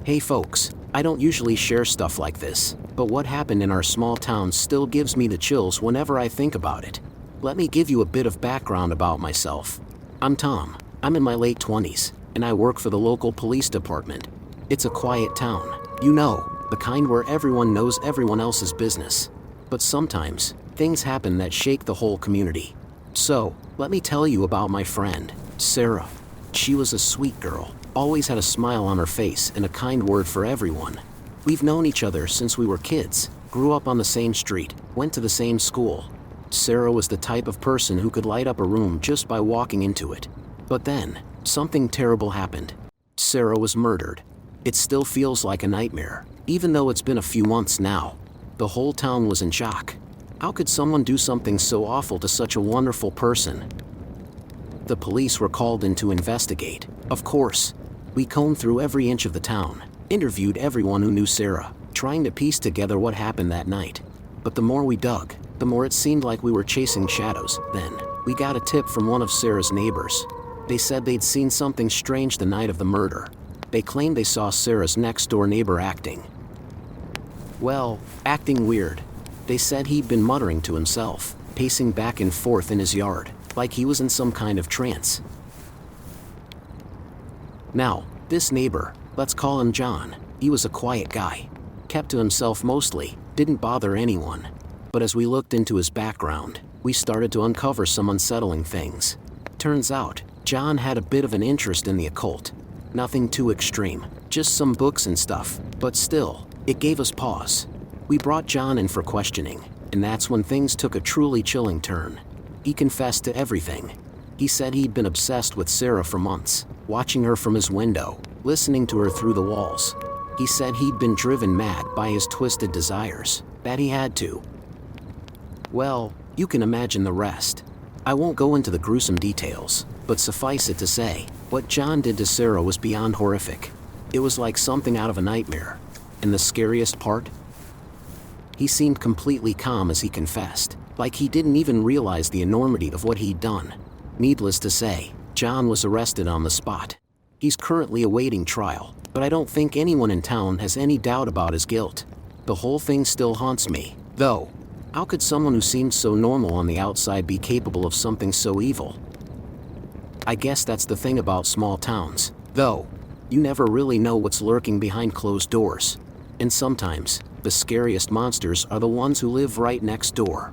Hey folks, I don't usually share stuff like this, but what happened in our small town still gives me the chills whenever I think about it. Let me give you a bit of background about myself. I'm Tom. I'm in my late 20s, and I work for the local police department. It's a quiet town, you know, the kind where everyone knows everyone else's business. But sometimes, things happen that shake the whole community. So, let me tell you about my friend, Sarah. She was a sweet girl, always had a smile on her face and a kind word for everyone. We've known each other since we were kids, grew up on the same street, went to the same school. Sarah was the type of person who could light up a room just by walking into it. But then, something terrible happened. Sarah was murdered. It still feels like a nightmare, even though it's been a few months now. The whole town was in shock. How could someone do something so awful to such a wonderful person? The police were called in to investigate. Of course, we combed through every inch of the town, interviewed everyone who knew Sarah, trying to piece together what happened that night. But the more we dug, the more it seemed like we were chasing shadows. Then, we got a tip from one of Sarah's neighbors. They said they'd seen something strange the night of the murder. They claimed they saw Sarah's next-door neighbor acting. Well, acting weird. They said he'd been muttering to himself, pacing back and forth in his yard, like he was in some kind of trance. Now, this neighbor, let's call him John, he was a quiet guy. Kept to himself mostly, didn't bother anyone. But as we looked into his background, we started to uncover some unsettling things. Turns out, John had a bit of an interest in the occult. Nothing too extreme, just some books and stuff, but still, it gave us pause. We brought John in for questioning, and that's when things took a truly chilling turn. He confessed to everything. He said he'd been obsessed with Sarah for months, watching her from his window, listening to her through the walls. He said he'd been driven mad by his twisted desires, that he had to. Well, you can imagine the rest. I won't go into the gruesome details, but suffice it to say, what John did to Sarah was beyond horrific. It was like something out of a nightmare. And the scariest part? He seemed completely calm as he confessed, like he didn't even realize the enormity of what he'd done. Needless to say, John was arrested on the spot. He's currently awaiting trial, but I don't think anyone in town has any doubt about his guilt. The whole thing still haunts me, though. How could someone who seemed so normal on the outside be capable of something so evil? I guess that's the thing about small towns, though. You never really know what's lurking behind closed doors. And sometimes, the scariest monsters are the ones who live right next door.